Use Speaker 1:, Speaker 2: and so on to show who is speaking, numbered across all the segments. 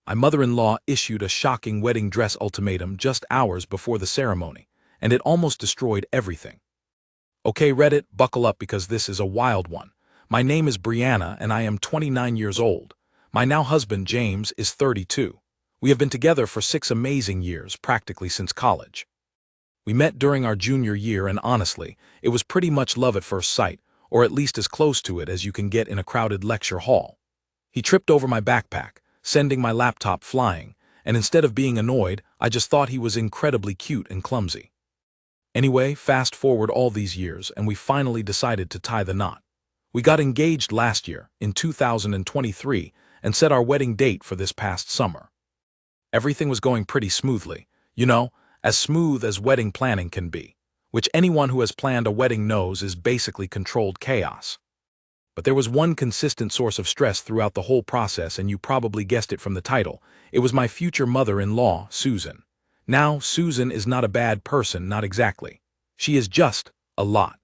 Speaker 1: My mother-in-law issued a shocking wedding dress ultimatum just hours before the ceremony, and it almost destroyed everything. Okay, Reddit, buckle up because this is a wild one. My name is Brianna and I am 29 years old. My now husband, James, is 32. We have been together for 6 amazing years, practically since college. We met during our junior year and honestly, it was pretty much love at first sight, or at least as close to it as you can get in a crowded lecture hall. He tripped over my backpack, sending my laptop flying, and instead of being annoyed, I just thought he was incredibly cute and clumsy. Anyway, fast forward all these years and we finally decided to tie the knot. We got engaged last year, in 2023, and set our wedding date for this past summer. Everything was going pretty smoothly, as smooth as wedding planning can be, which anyone who has planned a wedding knows is basically controlled chaos. But there was one consistent source of stress throughout the whole process, and you probably guessed it from the title. It was my future mother-in-law, Susan. Now, Susan is not a bad person, not exactly. She is just a lot.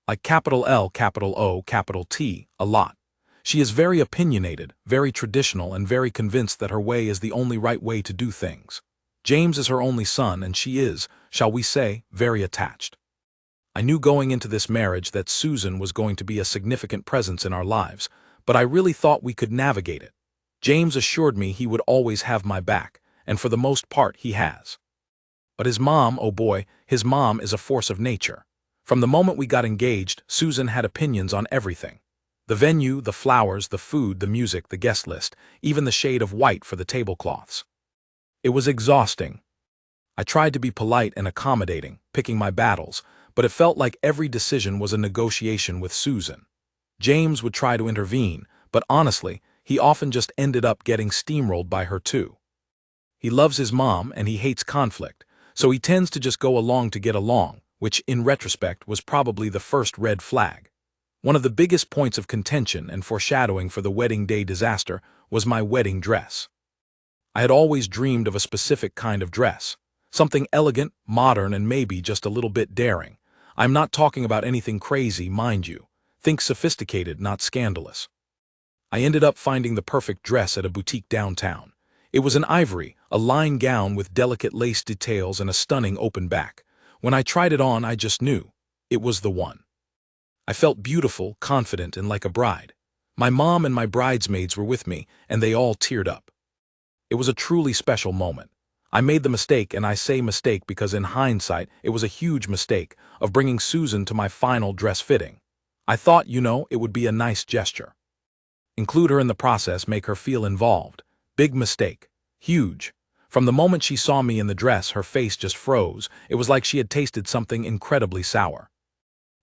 Speaker 1: Like capital L, capital O, capital T, a lot. She is very opinionated, very traditional, and very convinced that her way is the only right way to do things. James is her only son, and she is, shall we say, very attached. I knew going into this marriage that Susan was going to be a significant presence in our lives, but I really thought we could navigate it. James assured me he would always have my back, and for the most part he has. But his mom, oh boy, his mom is a force of nature. From the moment we got engaged, Susan had opinions on everything. The venue, the flowers, the food, the music, the guest list, even the shade of white for the tablecloths. It was exhausting. I tried to be polite and accommodating, picking my battles, but it felt like every decision was a negotiation with Susan. James would try to intervene, but honestly, he often just ended up getting steamrolled by her too. He loves his mom and he hates conflict, so he tends to just go along to get along, which in retrospect was probably the first red flag. One of the biggest points of contention and foreshadowing for the wedding day disaster was my wedding dress. I had always dreamed of a specific kind of dress, something elegant, modern, and maybe just a little bit daring. I'm not talking about anything crazy, mind you. Think sophisticated, not scandalous. I ended up finding the perfect dress at a boutique downtown. It was an ivory, a lined gown with delicate lace details and a stunning open back. When I tried it on, I just knew. It was the one. I felt beautiful, confident, and like a bride. My mom and my bridesmaids were with me, and they all teared up. It was a truly special moment. I made the mistake, and I say mistake because in hindsight, it was a huge mistake, of bringing Susan to my final dress fitting. I thought, it would be a nice gesture. Include her in the process, make her feel involved. Big mistake. Huge. From the moment she saw me in the dress, her face just froze. It was like she had tasted something incredibly sour.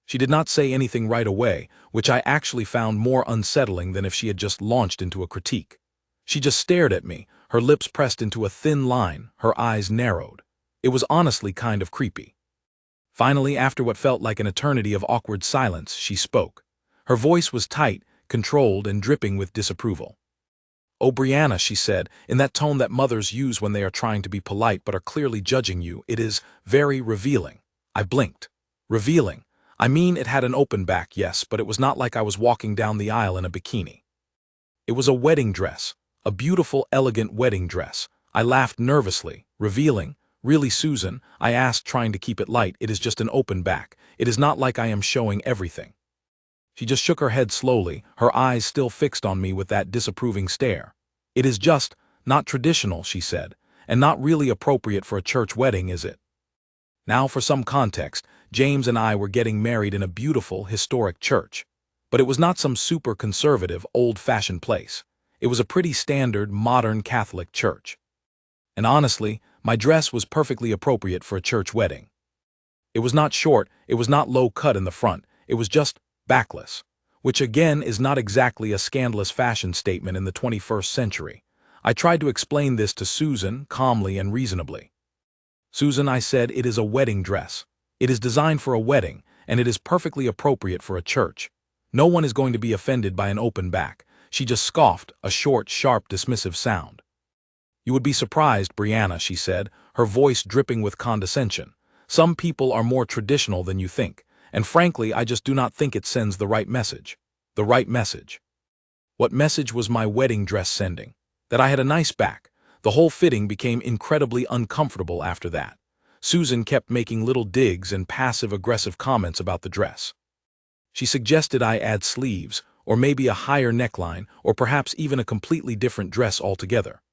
Speaker 1: She did not say anything right away, which I actually found more unsettling than if she had just launched into a critique. She just stared at me, her lips pressed into a thin line, her eyes narrowed. It was honestly kind of creepy. Finally, after what felt like an eternity of awkward silence, she spoke. Her voice was tight, controlled, and dripping with disapproval. "Oh, Brianna," she said, in that tone that mothers use when they are trying to be polite but are clearly judging you, "it is very revealing." I blinked. Revealing. I mean, it had an open back, yes, but it was not like I was walking down the aisle in a bikini. It was a wedding dress. A beautiful, elegant wedding dress. I laughed nervously. Revealing? Really, Susan? I asked, trying to keep it light. It is just an open back. It is not like I am showing everything. She just shook her head slowly, her eyes still fixed on me with that disapproving stare. "It is just not traditional," she said, "and not really appropriate for a church wedding, is it?" Now, for some context, James and I were getting married in a beautiful, historic church. But it was not some super conservative, old-fashioned place. It was a pretty standard, modern Catholic church. And honestly, my dress was perfectly appropriate for a church wedding. It was not short, it was not low-cut in the front, it was just backless, which again is not exactly a scandalous fashion statement in the 21st century. I tried to explain this to Susan, calmly and reasonably. "Susan," I said, "it is a wedding dress. It is designed for a wedding, and it is perfectly appropriate for a church. No one is going to be offended by an open back." She just scoffed, a short, sharp, dismissive sound. "You would be surprised, Brianna," she said, her voice dripping with condescension. "Some people are more traditional than you think, and frankly, I just do not think it sends the right message." The right message. What message was my wedding dress sending? that I had a nice back. The whole fitting became incredibly uncomfortable after that. Susan kept making little digs and passive-aggressive comments about the dress. She suggested I add sleeves, or maybe a higher neckline, or perhaps even a completely different dress altogether.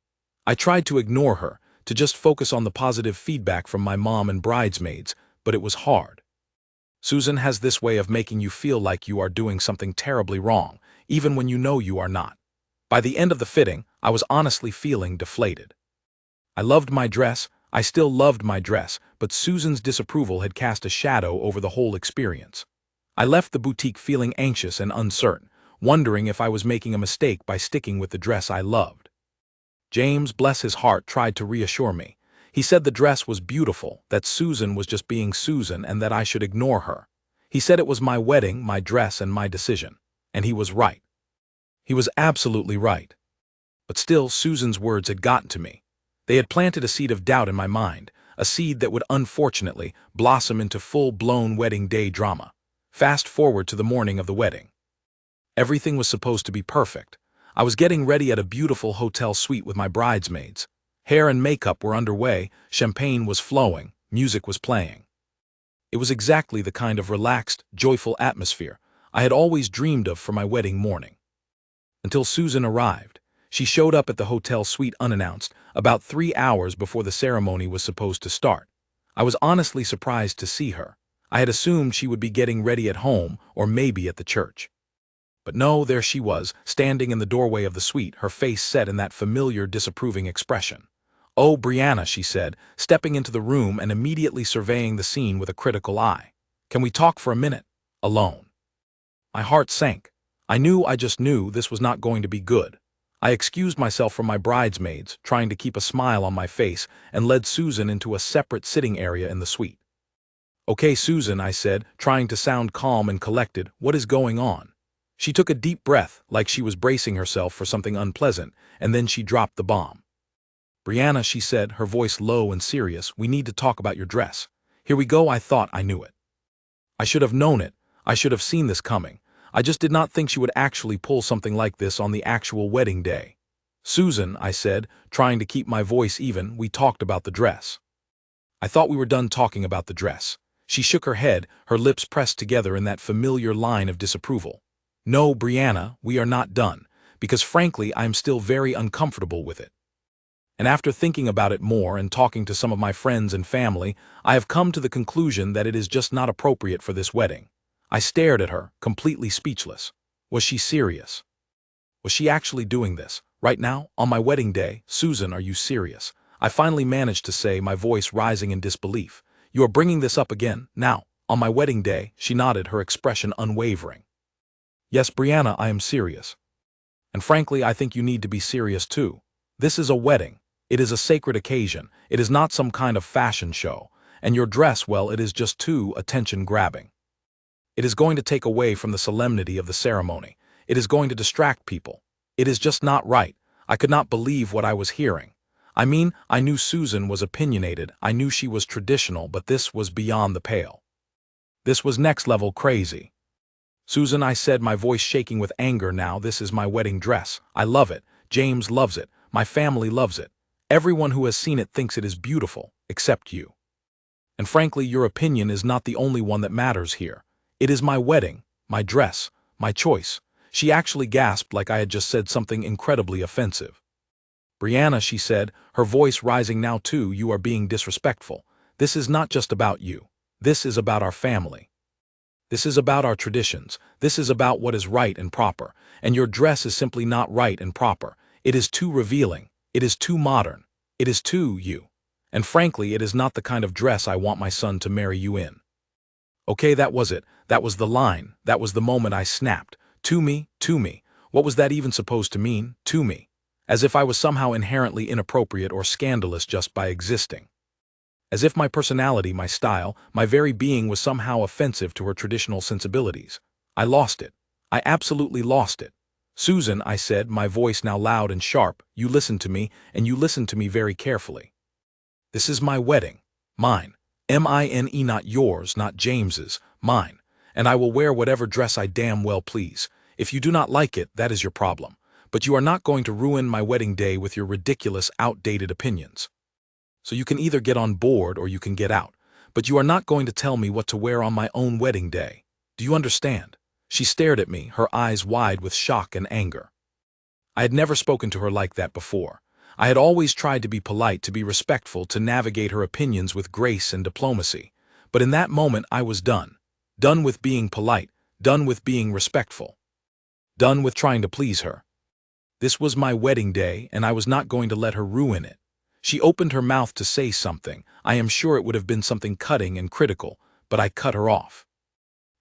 Speaker 1: I tried to ignore her, to just focus on the positive feedback from my mom and bridesmaids, but it was hard. Susan has this way of making you feel like you are doing something terribly wrong, even when you know you are not. By the end of the fitting, I was honestly feeling deflated. I loved my dress, I still loved my dress, but Susan's disapproval had cast a shadow over the whole experience. I left the boutique feeling anxious and uncertain, wondering if I was making a mistake by sticking with the dress I loved. James, bless his heart, tried to reassure me. He said the dress was beautiful, that Susan was just being Susan and that I should ignore her. He said it was my wedding, my dress, and my decision. And he was right. He was absolutely right. But still, Susan's words had gotten to me. They had planted a seed of doubt in my mind, a seed that would unfortunately blossom into full-blown wedding day drama. Fast forward to the morning of the wedding. Everything was supposed to be perfect. I was getting ready at a beautiful hotel suite with my bridesmaids. Hair and makeup were underway, champagne was flowing, music was playing. It was exactly the kind of relaxed, joyful atmosphere I had always dreamed of for my wedding morning. Until Susan arrived. She showed up at the hotel suite unannounced, about 3 hours before the ceremony was supposed to start. I was honestly surprised to see her. I had assumed she would be getting ready at home or maybe at the church. But no, there she was, standing in the doorway of the suite, her face set in that familiar, disapproving expression. "Oh, Brianna," she said, stepping into the room and immediately surveying the scene with a critical eye. "Can we talk for a minute? Alone?" My heart sank. I just knew this was not going to be good. I excused myself from my bridesmaids, trying to keep a smile on my face, and led Susan into a separate sitting area in the suite. "Okay, Susan," I said, trying to sound calm and collected, "what is going on?" She took a deep breath, like she was bracing herself for something unpleasant, and then she dropped the bomb. "Brianna," she said, her voice low and serious, "we need to talk about your dress." Here we go, I thought I knew it. I should have known it. I should have seen this coming. I just did not think she would actually pull something like this on the actual wedding day. "Susan," I said, trying to keep my voice even, "we talked about the dress." I thought we were done talking about the dress. She shook her head, her lips pressed together in that familiar line of disapproval. "No, Brianna, we are not done, because frankly I am still very uncomfortable with it. And after thinking about it more and talking to some of my friends and family, I have come to the conclusion that it is just not appropriate for this wedding." I stared at her, completely speechless. Was she serious? Was she actually doing this? Right now, on my wedding day? "Susan, are you serious?" I finally managed to say, my voice rising in disbelief. "You are bringing this up again? Now, on my wedding day?" She nodded, her expression unwavering. "Yes, Brianna, I am serious. And frankly, I think you need to be serious too. This is a wedding. It is a sacred occasion. It is not some kind of fashion show. And your dress, well, it is just too attention-grabbing. It is going to take away from the solemnity of the ceremony. It is going to distract people. It is just not right." I could not believe what I was hearing. I mean, I knew Susan was opinionated, I knew she was traditional, but this was beyond the pale. This was next-level crazy. "Susan," I said, my voice shaking with anger now, "this is my wedding dress. I love it. James loves it. My family loves it. Everyone who has seen it thinks it is beautiful, except you. And frankly, your opinion is not the only one that matters here. It is my wedding, my dress, my choice." She actually gasped like I had just said something incredibly offensive. "Brianna," she said, her voice rising now too, "you are being disrespectful. This is not just about you. This is about our family. This is about our traditions. This is about what is right and proper. And your dress is simply not right and proper. It is too revealing. It is too modern. It is too you. And frankly, it is not the kind of dress I want my son to marry you in." Okay, that was it. That was the line. That was the moment I snapped. To me, to me. What was that even supposed to mean? To me. As if I was somehow inherently inappropriate or scandalous just by existing. As if my personality, my style, my very being was somehow offensive to her traditional sensibilities. I lost it. I absolutely lost it. "Susan," I said, my voice now loud and sharp, "you listen to me, and you listen to me very carefully. This is my wedding. Mine. M-I-N-E, not yours, not James's, mine. And I will wear whatever dress I damn well please. If you do not like it, that is your problem. but you are not going to ruin my wedding day with your ridiculous, outdated opinions. So you can either get on board or you can get out, but you are not going to tell me what to wear on my own wedding day. Do you understand? She stared at me, her eyes wide with shock and anger. I had never spoken to her like that before. I had always tried to be polite, to be respectful, to navigate her opinions with grace and diplomacy. But in that moment I was done. Done with being polite, done with being respectful. Done with trying to please her. This was my wedding day, and I was not going to let her ruin it. She opened her mouth to say something. I am sure it would have been something cutting and critical, but I cut her off.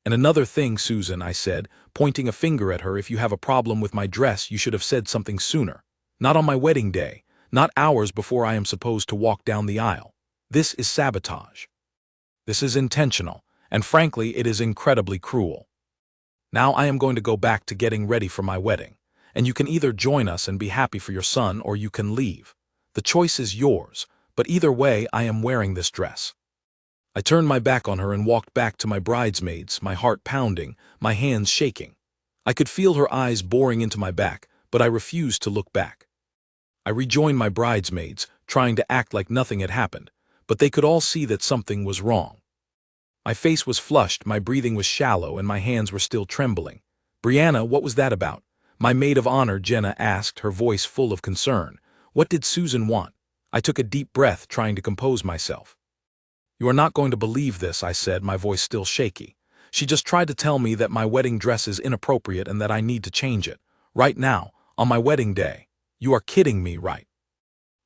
Speaker 1: And another thing, Susan, I said, pointing a finger at her, if you have a problem with my dress, you should have said something sooner. Not on my wedding day, not hours before I am supposed to walk down the aisle. This is sabotage. This is intentional, and frankly, it is incredibly cruel. Now I am going to go back to getting ready for my wedding, and you can either join us and be happy for your son, or you can leave. The choice is yours, but either way, I am wearing this dress. I turned my back on her and walked back to my bridesmaids, my heart pounding, my hands shaking. I could feel her eyes boring into my back, but I refused to look back. I rejoined my bridesmaids, trying to act like nothing had happened, but they could all see that something was wrong. My face was flushed, my breathing was shallow, and my hands were still trembling. "Brianna, what was that about?" My maid of honor, Jenna, asked, her voice full of concern. What did Susan want? I took a deep breath, trying to compose myself. "You are not going to believe this," I said, my voice still shaky. "She just tried to tell me that my wedding dress is inappropriate and that I need to change it. Right now, on my wedding day. You are kidding me, right?"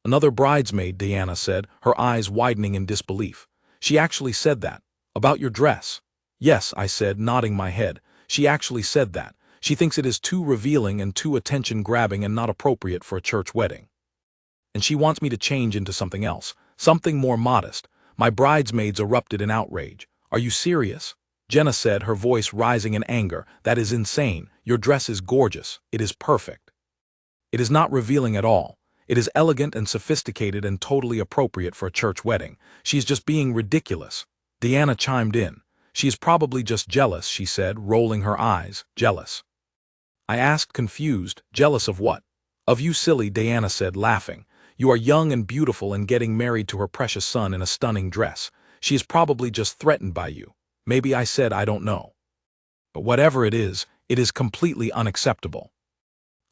Speaker 1: "Another bridesmaid," Diana said, her eyes widening in disbelief. "She actually said that. About your dress." "Yes," I said, nodding my head. "She actually said that. She thinks it is too revealing and too attention-grabbing and not appropriate for a church wedding. And she wants me to change into something else, something more modest." My bridesmaids erupted in outrage. "Are you serious?" Jenna said, her voice rising in anger. "That is insane. Your dress is gorgeous. It is perfect. It is not revealing at all. It is elegant and sophisticated and totally appropriate for a church wedding. She is just being ridiculous." Diana chimed in. "She is probably just jealous," she said, rolling her eyes. "Jealous?" I asked, confused. "Jealous of what?" "Of you, silly," Diana said, laughing. "You are young and beautiful and getting married to her precious son in a stunning dress. She is probably just threatened by you. Maybe," I said, "I don't know. But whatever it is completely unacceptable.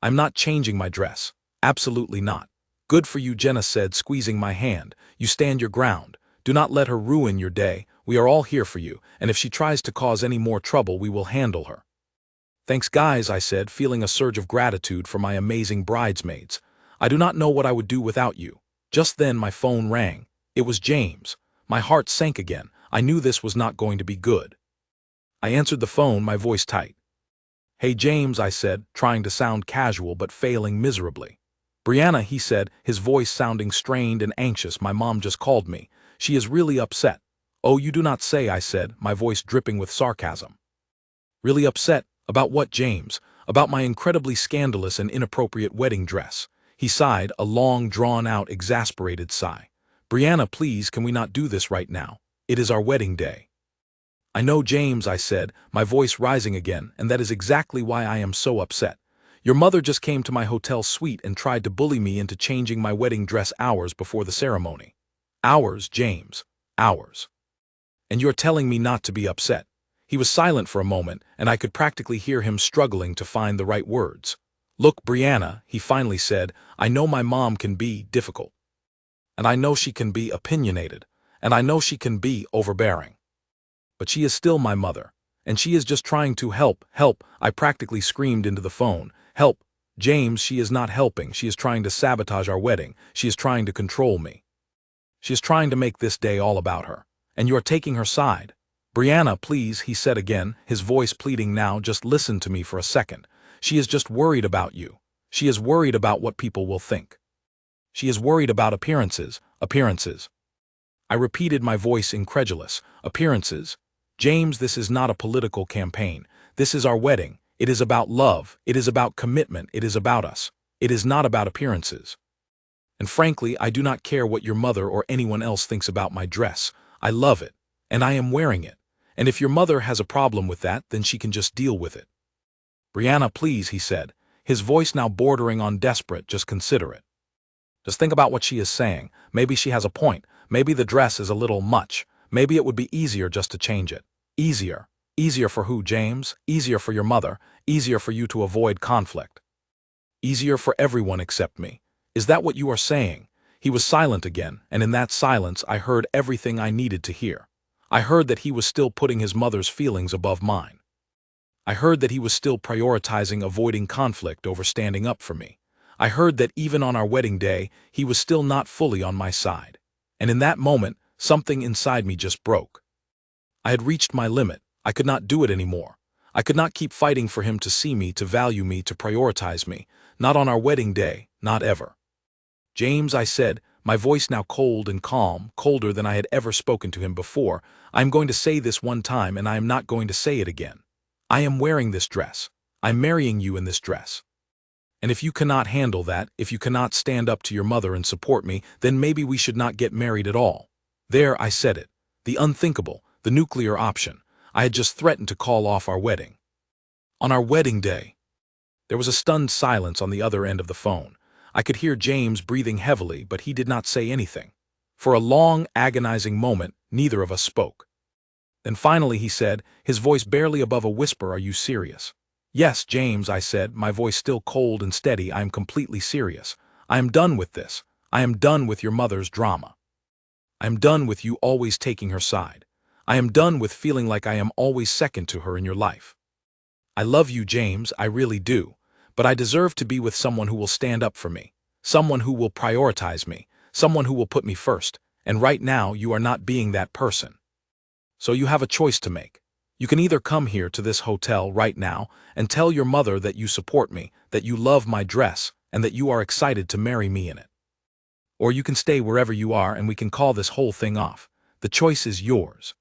Speaker 1: I'm not changing my dress. Absolutely not." "Good for you," Jenna said, squeezing my hand. "You stand your ground. Do not let her ruin your day. We are all here for you, and if she tries to cause any more trouble, we will handle her." "Thanks, guys," I said, feeling a surge of gratitude for my amazing bridesmaids. "I do not know what I would do without you." Just then my phone rang. It was James. My heart sank again. I knew this was not going to be good. I answered the phone, my voice tight. "Hey, James," I said, trying to sound casual but failing miserably. "Brianna," he said, his voice sounding strained and anxious. "My mom just called me. She is really upset." "Oh, you do not say," I said, my voice dripping with sarcasm. "Really upset? About what, James?" "About my incredibly scandalous and inappropriate wedding dress." He sighed, a long, drawn-out, exasperated sigh. "Brianna, please, can we not do this right now? It is our wedding day." "I know, James," I said, my voice rising again, "and that is exactly why I am so upset. Your mother just came to my hotel suite and tried to bully me into changing my wedding dress hours before the ceremony." "Hours, James. Hours. And you're telling me not to be upset." He was silent for a moment, and I could practically hear him struggling to find the right words. "Look, Brianna," he finally said, "I know my mom can be difficult. And I know she can be opinionated. And I know she can be overbearing. But she is still my mother. And she is just trying to help. I practically screamed into the phone. "Help. James, she is not helping. She is trying to sabotage our wedding. She is trying to control me. She is trying to make this day all about her. And you are taking her side." "Brianna, please," he said again, his voice pleading now, "just listen to me for a second. She is just worried about you. She is worried about what people will think. She is worried about appearances." "Appearances?" I repeated, my voice incredulous. "Appearances? James, this is not a political campaign. This is our wedding. It is about love. It is about commitment. It is about us. It is not about appearances. And frankly, I do not care what your mother or anyone else thinks about my dress. I love it. And I am wearing it. And if your mother has a problem with that, then she can just deal with it." "Brianna, please," he said, his voice now bordering on desperate. Just consider it. Just think about what she is saying. Maybe she has a point. Maybe the dress is a little much. Maybe it would be easier just to change it. Easier. Easier for who, James? Easier for your mother. Easier for you to avoid conflict. Easier for everyone except me. Is that what you are saying? He was silent again, and in that silence I heard everything I needed to hear. I heard that he was still putting his mother's feelings above mine. I heard that he was still prioritizing avoiding conflict over standing up for me. I heard that even on our wedding day, he was still not fully on my side. And in that moment, something inside me just broke. I had reached my limit. I could not do it anymore. I could not keep fighting for him to see me, to value me, to prioritize me. Not on our wedding day, not ever. James, I said, my voice now cold and calm, colder than I had ever spoken to him before, I am going to say this one time and I am not going to say it again. I am wearing this dress. I'm marrying you in this dress. And if you cannot handle that, if you cannot stand up to your mother and support me, then maybe we should not get married at all. There, I said it. The unthinkable, the nuclear option. I had just threatened to call off our wedding. On our wedding day. There was a stunned silence on the other end of the phone. I could hear James breathing heavily, but he did not say anything. For a long, agonizing moment, neither of us spoke. Then finally he said, his voice barely above a whisper, "Are you serious?" "Yes, James," I said, my voice still cold and steady, "I am completely serious. I am done with this. I am done with your mother's drama. I am done with you always taking her side. I am done with feeling like I am always second to her in your life. I love you, James, I really do, but I deserve to be with someone who will stand up for me, someone who will prioritize me, someone who will put me first, and right now you are not being that person. So you have a choice to make. You can either come here to this hotel right now and tell your mother that you support me, that you love my dress, and that you are excited to marry me in it. Or you can stay wherever you are and we can call this whole thing off. The choice is yours."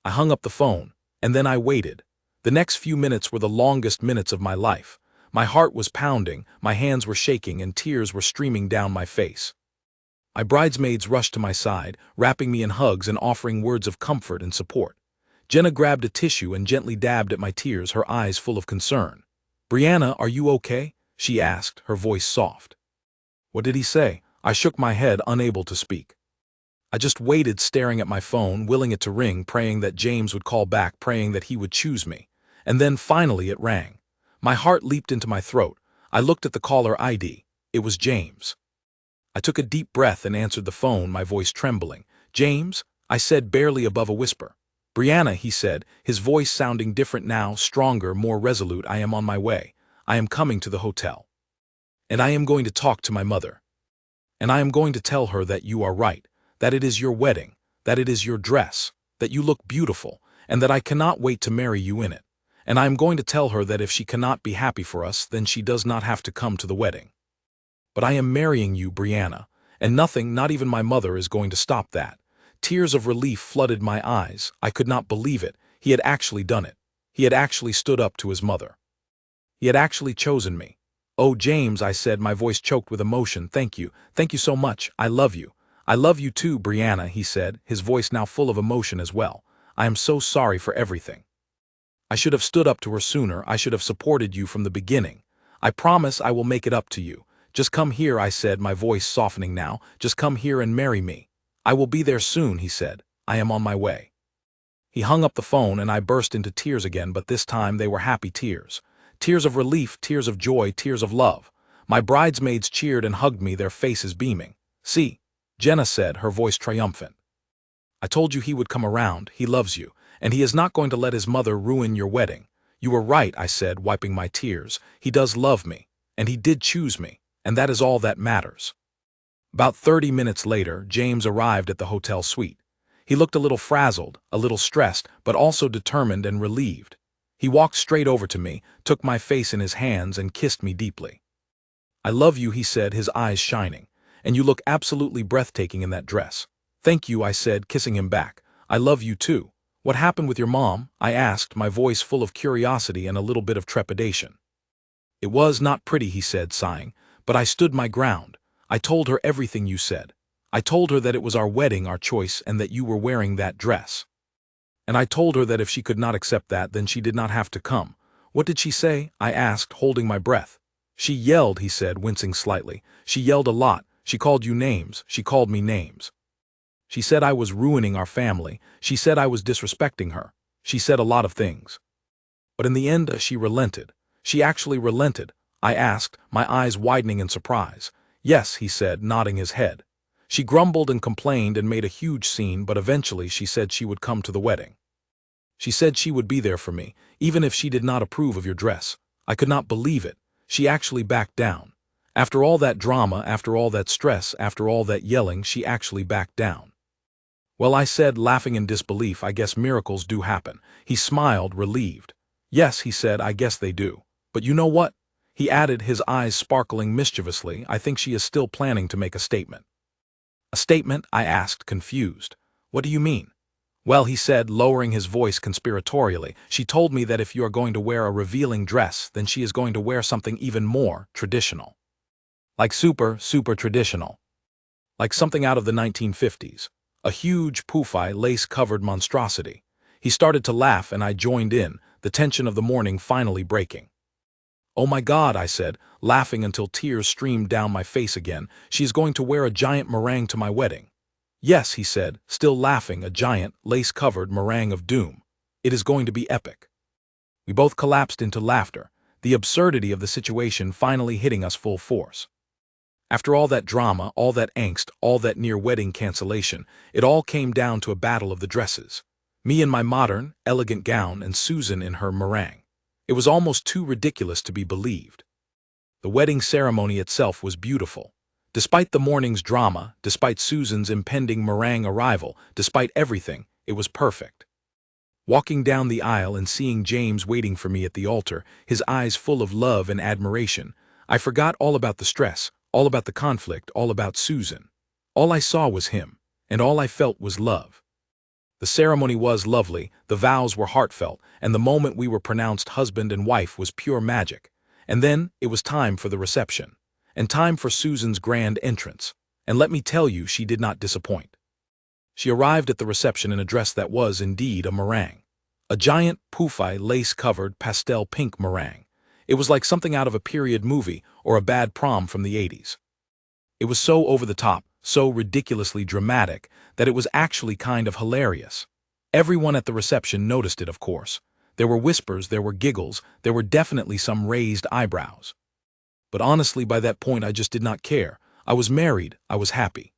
Speaker 1: I hung up the phone, and then I waited. The next few minutes were the longest minutes of my life. My heart was pounding, my hands were shaking, and tears were streaming down my face. My bridesmaids rushed to my side, wrapping me in hugs and offering words of comfort and support. Jenna grabbed a tissue and gently dabbed at my tears, her eyes full of concern. "Brianna, are you okay?" she asked, her voice soft. "What did he say?" I shook my head, unable to speak. I just waited, staring at my phone, willing it to ring, praying that James would call back, praying that he would choose me. And then finally it rang. My heart leaped into my throat. I looked at the caller ID. It was James. I took a deep breath and answered the phone, my voice trembling. "James?" I said, barely above a whisper. "Brianna," he said, his voice sounding different now, stronger, more resolute. "I am on my way. I am coming to the hotel. And I am going to talk to my mother. And I am going to tell her that you are right, that it is your wedding, that it is your dress, that you look beautiful, and that I cannot wait to marry you in it. And I am going to tell her that if she cannot be happy for us, then she does not have to come to the wedding. But I am marrying you, Brianna, and nothing, not even my mother, is going to stop that." Tears of relief flooded my eyes. I could not believe it. He had actually done it. He had actually stood up to his mother. He had actually chosen me. "Oh, James," I said, my voice choked with emotion. Thank you so much. I love you. I love you too, Brianna," he said, his voice now full of emotion as well. "I am so sorry for everything. I should have stood up to her sooner. I should have supported you from the beginning. I promise I will make it up to you. Just come here," I said, my voice softening now. "Just come here and marry me." "I will be there soon," he said. "I am on my way." He hung up the phone and I burst into tears again, but this time they were happy tears. Tears of relief, tears of joy, tears of love. My bridesmaids cheered and hugged me, their faces beaming. "See," Jenna said, her voice triumphant. "I told you he would come around. He loves you, and he is not going to let his mother ruin your wedding." "You were right," I said, wiping my tears. "He does love me, and he did choose me, and that is all that matters." About 30 minutes later, James arrived at the hotel suite. He looked a little frazzled, a little stressed, but also determined and relieved. He walked straight over to me, took my face in his hands, and kissed me deeply. "I love you," he said, his eyes shining, "and you look absolutely breathtaking in that dress." "Thank you," I said, kissing him back. "I love you too." "What happened with your mom?" I asked, my voice full of curiosity and a little bit of trepidation. "It was not pretty," he said, sighing, "but I stood my ground. I told her everything you said. I told her that it was our wedding, our choice, and that you were wearing that dress. And I told her that if she could not accept that, then she did not have to come." "What did she say?" I asked, holding my breath. She yelled, he said, wincing slightly. She yelled a lot. She called you names. She called me names. She said I was ruining our family. She said I was disrespecting her. She said a lot of things. But in the end, she relented. She actually relented. I asked, my eyes widening in surprise. Yes, he said, nodding his head. She grumbled and complained and made a huge scene, but eventually she said she would come to the wedding. She said she would be there for me, even if she did not approve of your dress. I could not believe it. She actually backed down. After all that drama, after all that stress, after all that yelling, she actually backed down. Well, I said, laughing in disbelief, I guess miracles do happen. He smiled, relieved. Yes, he said, I guess they do. But you know what? He added, his eyes sparkling mischievously, I think she is still planning to make a statement. A statement? I asked, confused. What do you mean? Well, he said, lowering his voice conspiratorially, she told me that if you are going to wear a revealing dress, then she is going to wear something even more traditional. Like super traditional. Like something out of the 1950s. A huge, poofy, lace-covered monstrosity. He started to laugh and I joined in, the tension of the morning finally breaking. Oh my God, I said, laughing until tears streamed down my face again, she is going to wear a giant meringue to my wedding. Yes, he said, still laughing, a giant, lace-covered meringue of doom. It is going to be epic. We both collapsed into laughter, the absurdity of the situation finally hitting us full force. After all that drama, all that angst, all that near-wedding cancellation, it all came down to a battle of the dresses. Me in my modern, elegant gown and Susan in her meringue. It was almost too ridiculous to be believed. The wedding ceremony itself was beautiful. Despite the morning's drama, despite Susan's impending meringue arrival, despite everything, it was perfect. Walking down the aisle and seeing James waiting for me at the altar, his eyes full of love and admiration, I forgot all about the stress, all about the conflict, all about Susan. All I saw was him, and all I felt was love. The ceremony was lovely, the vows were heartfelt, and the moment we were pronounced husband and wife was pure magic. And then it was time for the reception, and time for Susan's grand entrance. And let me tell you, she did not disappoint. She arrived at the reception in a dress that was indeed a meringue. A giant, poofy, lace-covered, pastel pink meringue. It was like something out of a period movie or a bad prom from the 80s. It was so over the top, so ridiculously dramatic, that it was actually kind of hilarious. Everyone at the reception noticed it, of course. There were whispers, there were giggles, there were definitely some raised eyebrows. But honestly, by that point, I just did not care. I was married, I was happy.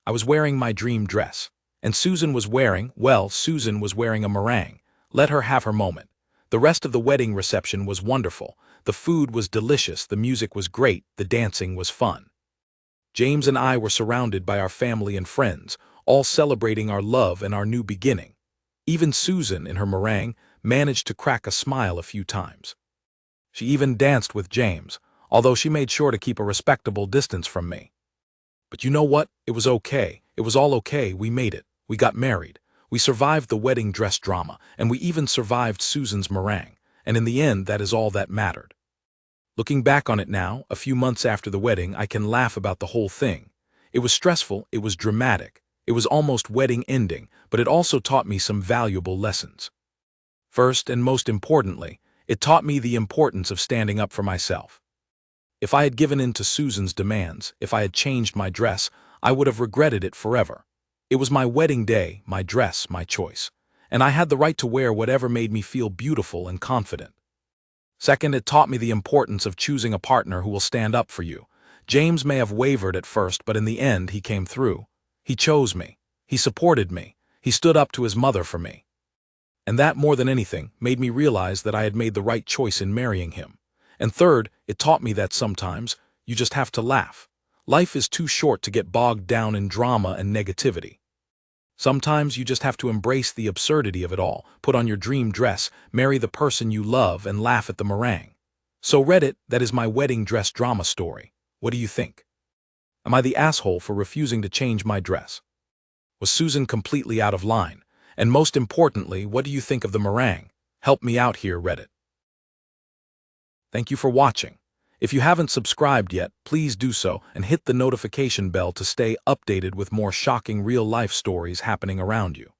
Speaker 1: I was wearing my dream dress. And Susan was wearing a meringue. Let her have her moment. The rest of the wedding reception was wonderful. The food was delicious, the music was great, the dancing was fun. James and I were surrounded by our family and friends, all celebrating our love and our new beginning. Even Susan, in her meringue, managed to crack a smile a few times. She even danced with James, although she made sure to keep a respectable distance from me. But you know what? It was okay. It was all okay. We made it. We got married. We survived the wedding dress drama, and we even survived Susan's meringue, and in the end, that is all that mattered. Looking back on it now, a few months after the wedding, I can laugh about the whole thing. It was stressful, it was dramatic, it was almost wedding ending, but it also taught me some valuable lessons. First and most importantly, it taught me the importance of standing up for myself. If I had given in to Susan's demands, if I had changed my dress, I would have regretted it forever. It was my wedding day, my dress, my choice, and I had the right to wear whatever made me feel beautiful and confident. Second, it taught me the importance of choosing a partner who will stand up for you. James may have wavered at first, but in the end, he came through. He chose me. He supported me. He stood up to his mother for me. And that, more than anything, made me realize that I had made the right choice in marrying him. And third, it taught me that sometimes you just have to laugh. Life is too short to get bogged down in drama and negativity. Sometimes you just have to embrace the absurdity of it all, put on your dream dress, marry the person you love, and laugh at the meringue. So Reddit, that is my wedding dress drama story. What do you think? Am I the asshole for refusing to change my dress? Was Susan completely out of line? And most importantly, what do you think of the meringue? Help me out here, Reddit. Thank you for watching. If you haven't subscribed yet, please do so and hit the notification bell to stay updated with more shocking real-life stories happening around you.